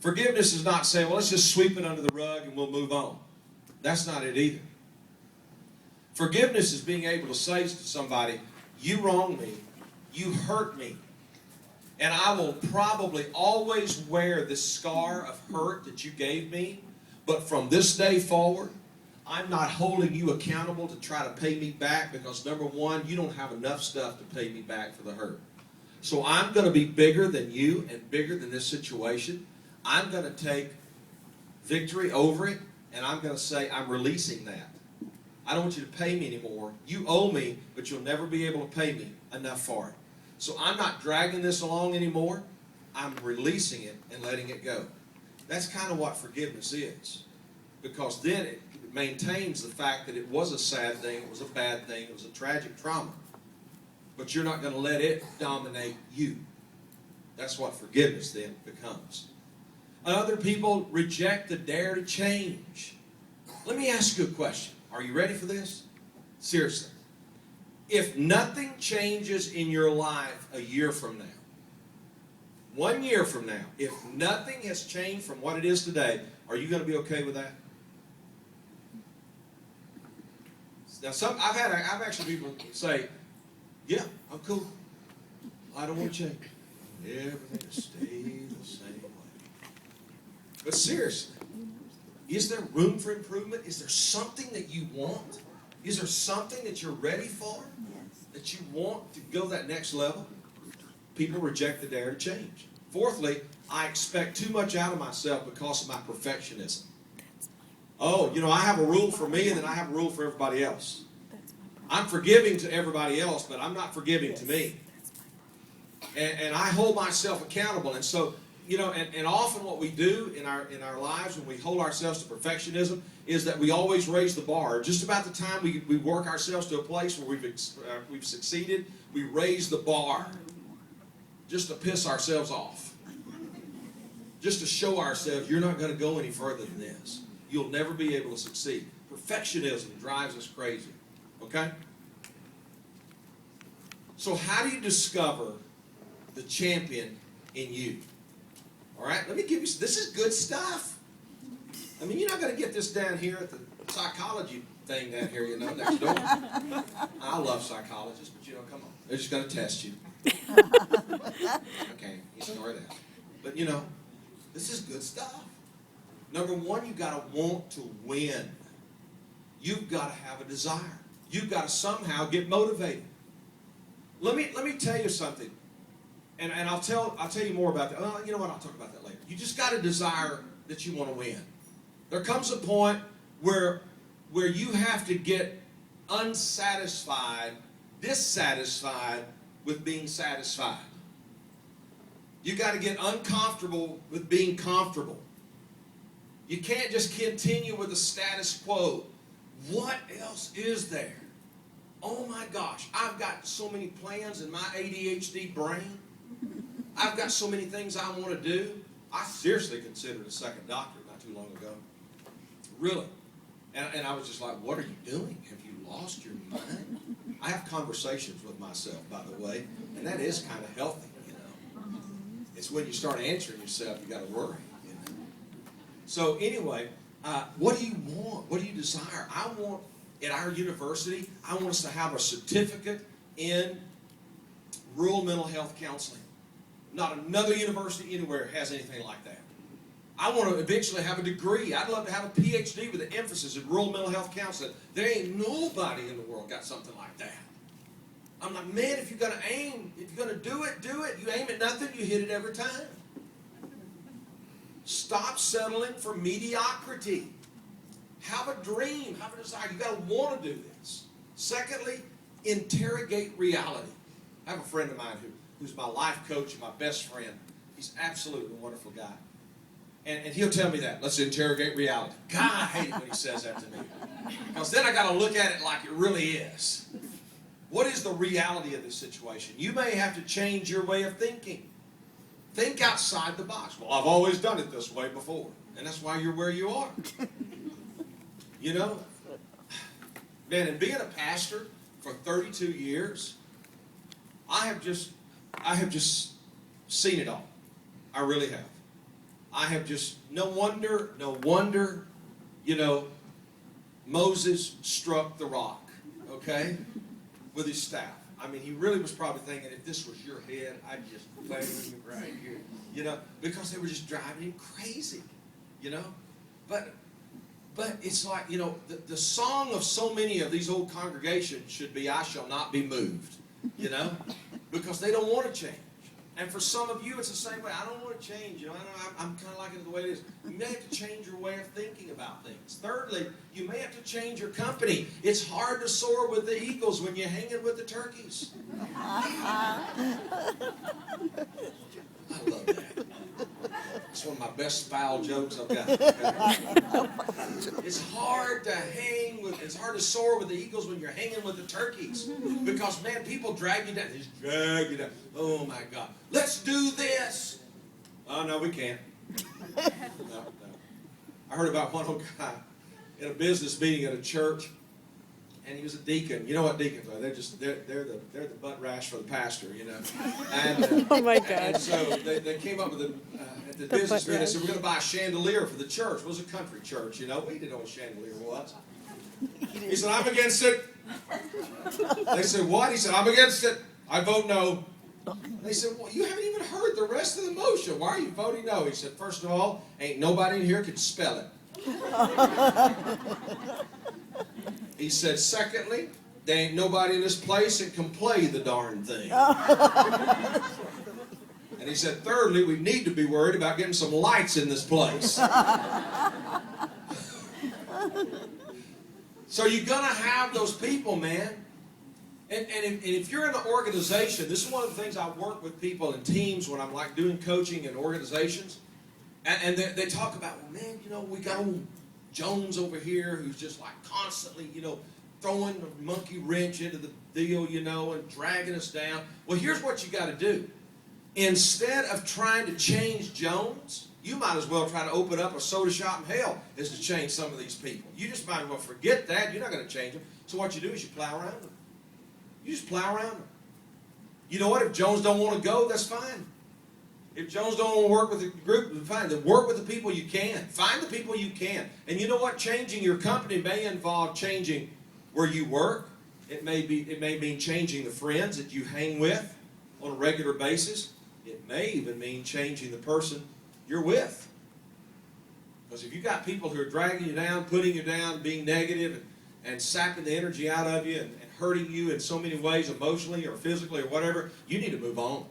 Forgiveness is not saying, well, let's just sweep it under the rug and we'll move on. That's not it either. Forgiveness is being able to say to somebody, you wronged me, you hurt me, and I will probably always wear this scar of hurt that you gave me, but from this day forward, I'm not holding you accountable to try to pay me back because, number one, you don't have enough stuff to pay me back for the hurt. So I'm going to be bigger than you and bigger than this situation. I'm going to take victory over it, and I'm going to say I'm releasing that. I don't want you to pay me anymore. You owe me, but you'll never be able to pay me enough for it. So I'm not dragging this along anymore. I'm releasing it and letting it go. That's kind of what forgiveness is. Because then it maintains the fact that it was a sad thing, it was a bad thing, it was a tragic trauma. But you're not going to let it dominate you. That's what forgiveness then becomes. Other people reject the dare to change. Let me ask you a question. Are you ready for this? Seriously. If nothing changes in your life a year from now, 1 year from now, if nothing has changed from what it is today, are you going to be okay with that? Now, I've actually people say, yeah, I'm cool. I don't want to change. Everything will stay the same way. But seriously, is there room for improvement? Is there something that you want? Is there something that you're ready for? Yes. That you want to go that next level? People reject the dare to change. Fourthly, I expect too much out of myself because of my perfectionism. Oh, I have a rule for me and then I have a rule for everybody else. I'm forgiving to everybody else, but I'm not forgiving to me. And I hold myself accountable. And so, and often what we do in our lives when we hold ourselves to perfectionism is that we always raise the bar. Just about the time we work ourselves to a place where we've succeeded, we raise the bar just to piss ourselves off. Just to show ourselves you're not going to go any further than this. You'll never be able to succeed. Perfectionism drives us crazy. Okay? So how do you discover the champion in you? All right, let me give you, this is good stuff. I mean, you're not going to get this down here at the psychology thing down here, next door. I love psychologists, but come on. They're just going to test you. Okay, ignore that. But this is good stuff. Number one, you've got to want to win. You've got to have a desire. You've got to somehow get motivated. Let me tell you something. And I'll tell you more about that. Well, you know what? I'll talk about that later. You just got a desire that you want to win. There comes a point where you have to get dissatisfied with being satisfied. You got to get uncomfortable with being comfortable. You can't just continue with the status quo. What else is there? Oh my gosh, I've got so many plans in my ADHD brain. I've got so many things I want to do. I seriously considered a second doctorate not too long ago. Really. And I was just like, what are you doing? Have you lost your mind? I have conversations with myself, by the way, and that is kind of healthy, It's when you start answering yourself, you got to worry, So anyway, what do you want? What do you desire? I want, at our university, I want us to have a certificate in rural mental health counseling. Not another university anywhere has anything like that. I want to eventually have a degree. I'd love to have a PhD with an emphasis in rural mental health counseling. There ain't nobody in the world got something like that. I'm like, man, if you're going to aim, if you're going to do it, do it. You aim at nothing, you hit it every time. Stop settling for mediocrity. Have a dream, have a desire. You've got to want to do this. Secondly, interrogate reality. I have a friend of mine who's my life coach and my best friend. He's absolutely a wonderful guy. And he'll tell me that. Let's interrogate reality. God, I hate it when he says that to me. Because then I got to look at it like it really is. What is the reality of this situation? You may have to change your way of thinking. Think outside the box. Well, I've always done it this way before. And that's why you're where you are. Man, and being a pastor for 32 years, I have just seen it all. I really have. I have just, no wonder, you know, Moses struck the rock, okay, with his staff. I mean, he really was probably thinking, if this was your head, I'd just bang you right here, you know, because they were just driving him crazy, you know. But it's like, you know, the song of so many of these old congregations should be, I shall not be moved, you know, because they don't want to change. And for some of you, it's the same way. I don't want to change. You know, I'm kind of liking it the way it is. You may have to change your way of thinking about things. Thirdly, you may have to change your company. It's hard to soar with the eagles when you're hanging with the turkeys. I love that. It's one of my best foul jokes I've got. It's hard to soar with the eagles when you're hanging with the turkeys. Because, man, people drag you down. They just drag you down. Oh, my God. Let's do this. Oh, no, we can't. No. I heard about one old guy in a business meeting at a church, and he was a deacon. You know what deacons are? They're the butt rash for the pastor, you know. And, oh my God! And so they came up with at the business meeting. They said, we're going to buy a chandelier for the church. It was a country church, you know. We didn't know what a chandelier was. He said, I'm against it. They said, what? He said, I'm against it. I vote no. They said, well, you haven't even heard the rest of the motion. Why are you voting no? He said, first of all, ain't nobody in here can spell it. He said, secondly, there ain't nobody in this place that can play the darn thing. And he said, thirdly, we need to be worried about getting some lights in this place. So you're going to have those people, man. And if you're in an organization, this is one of the things I work with people in teams when I'm like doing coaching in organizations. And they talk about, well, man, you know, we got old Jones over here who's just like constantly, you know, throwing a monkey wrench into the deal, you know, and dragging us down. Well, here's what you got to do. Instead of trying to change Jones, you might as well try to open up a soda shop in hell as to change some of these people. You just might as well forget that. You're not going to change them. So what you do is you plow around them. You just plow around them. You know what? If Jones don't want to go, that's fine. If Jones don't want to work with the group, fine. Then work with the people you can. Find the people you can. And you know what? Changing your company may involve changing where you work. It may mean changing the friends that you hang with on a regular basis. It may even mean changing the person you're with. Because if you've got people who are dragging you down, putting you down, being negative, and sapping the energy out of you and hurting you in so many ways, emotionally or physically or whatever, you need to move on.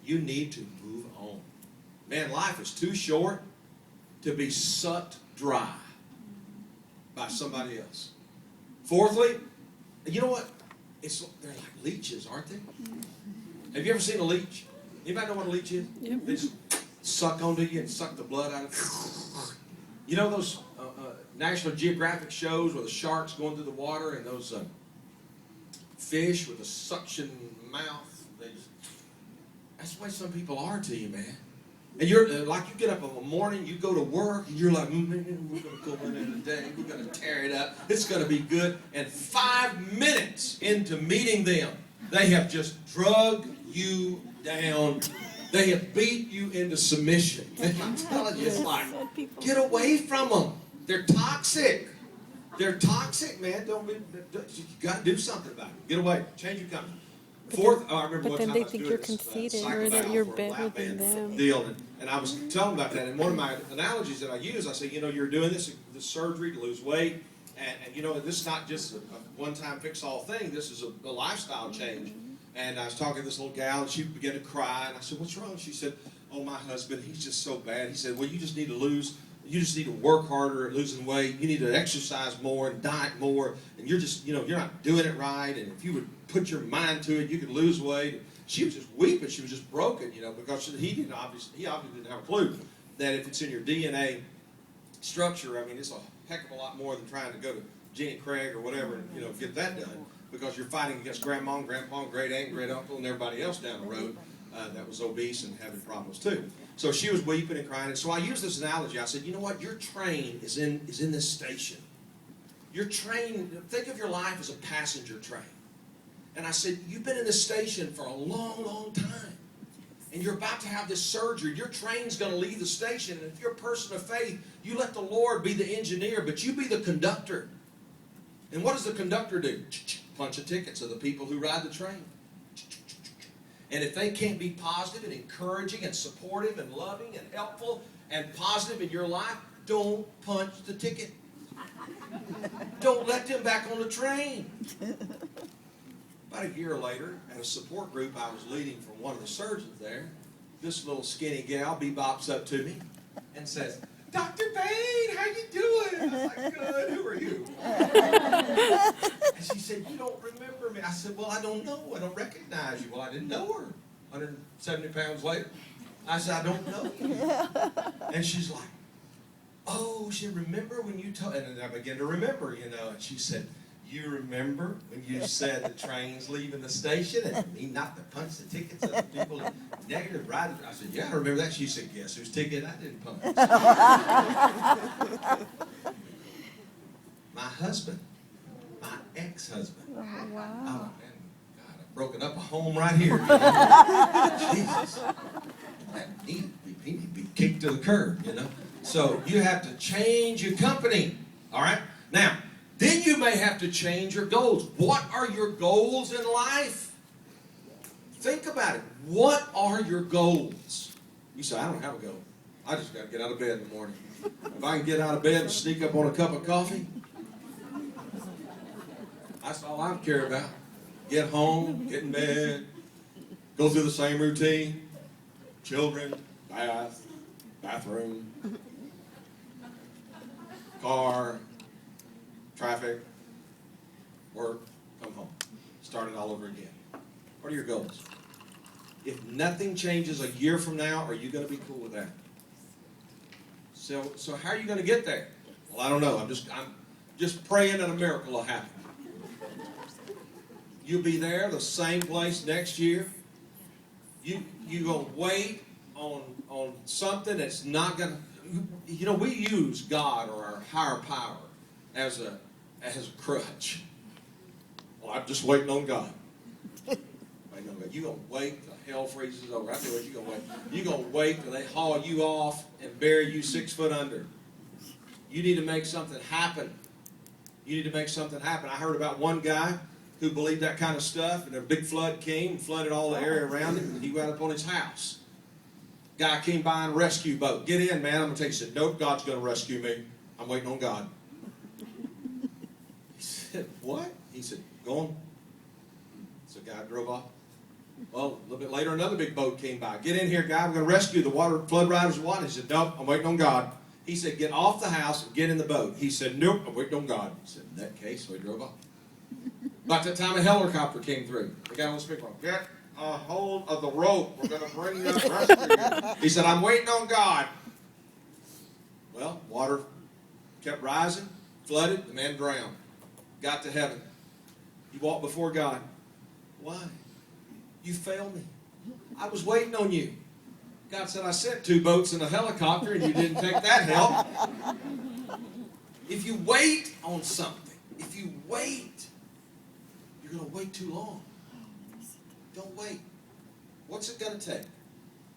You need to move on. Man, life is too short to be sucked dry by somebody else. Fourthly, you know what? They're like leeches, aren't they? Have you ever seen a leech? Anybody know what a leech is? Yep. They just suck onto you and suck the blood out of you. You know those National Geographic shows where the sharks going through the water and those fish with a suction mouth? That's the way some people are to you, man. And you're like, you get up in the morning, you go to work, and you're like, man, we're going to go in there today, we're going to tear it up, it's going to be good. And 5 minutes into meeting them, they have just drug you down. They have beat you into submission. And I'm telling you, it's like, get away from them. They're toxic. They're toxic, man. You got to do something about it. Get away. Change your company. Fourth, I remember one time I was doing you're conceited or that you're better than them. Deal, and I was telling about that. And one of my analogies that I use, I say, you know, you're doing this surgery to lose weight, and you know, this is not just a one-time fix-all thing. This is a lifestyle change. And I was talking to this little gal, and she began to cry. And I said, what's wrong? She said, oh, my husband, he's just so bad. He said, well, you just need to work harder at losing weight. You need to exercise more and diet more. And you're just, you know, you're not doing it right. And if you would put your mind to it, you could lose weight. She was just weeping. She was just broken, you know, because he obviously didn't have a clue that if it's in your DNA structure, I mean, it's a heck of a lot more than trying to go to Jenny Craig or whatever and, you know, get that done. Because you're fighting against grandma and grandpa and great aunt and great uncle and everybody else down the road that was obese and having problems too. So she was weeping and crying. And so I used this analogy. I said, you know what? Your train is in this station. Your train, think of your life as a passenger train. And I said, you've been in this station for a long, long time. and you're about to have this surgery. Your train's going to leave the station, and if you're a person of faith, you let the Lord be the engineer, but you be the conductor. And what does the conductor do? Punch a ticket to the people who ride the train. And if they can't be positive and encouraging and supportive and loving and helpful and positive in your life, don't punch the ticket. Don't let them back on the train. About a year later, at a support group I was leading for one of the surgeons there, this little skinny gal bebops up to me and says, "Dr. Bain, how you doing?" And I was like, "Good, who are you?" And she said, "You don't remember me." I said, "Well, I don't know. I don't recognize you." Well, I didn't know her. 170 pounds later. I said, "I don't know you." And she's like, "Oh," she remember when you told, and I began to remember, you know, and she said, "You remember when you said the train's leaving the station and me not to punch the tickets of the people negative riders?" I said, "Yeah, I remember that." She said, "Guess whose ticket I didn't punch?" My husband, my ex-husband. Oh, wow. Oh, man, God, I've broken up a home right here. You know? Jesus. He needed to be kicked to the curb, you know. So you have to change your company, all right? Now, then you may have to change your goals. What are your goals in life? Think about it. What are your goals? You say, "I don't have a goal. I just got to get out of bed in the morning. If I can get out of bed and sneak up on a cup of coffee, that's all I care about. Get home, get in bed, go through the same routine. Children, bath, bathroom, car, traffic, work, come home. Start it all over again." What are your goals? If nothing changes a year from now, are you going to be cool with that? So how are you going to get there? Well, I don't know. I'm just praying that a miracle will happen. You'll be there, the same place next year. You gonna wait on something that's not gonna. You know, we use God or our higher power as a crutch. Well, I'm just waiting on God. Waiting on God. You gonna wait till hell freezes over. I tell you what, you gonna wait. You gonna wait till they haul you off and bury you 6 foot under. You need to make something happen. You need to make something happen. I heard about one guy who believed that kind of stuff, and a big flood came and flooded all the area around him, and he went up on his house. Guy came by in a rescue boat. "Get in, man. I'm going to take you." He said, "Nope, God's going to rescue me. I'm waiting on God." He said, "What?" He said, "Go on." So the guy drove off. Well, a little bit later, another big boat came by. "Get in here, guy. I'm going to rescue the flood riders of water." He said, "Nope, I'm waiting on God." He said, "Get off the house and get in the boat." He said, "Nope, I'm waiting on God." He said, "In that case," so he drove off. About that time, a helicopter came through. The guy on the speaker, "Get a hold of the rope. We're going to bring you and rescue you." He said, "I'm waiting on God." Well, water kept rising, flooded, the man drowned. Got to heaven. He walked before God. "Why? You failed me. I was waiting on you." God said, "I sent 2 boats and a helicopter, and you didn't take that help." If you wait on something, if you wait, you're going to wait too long. Don't wait. What's it going to take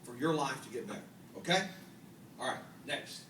for your life to get better? Okay? All right, next.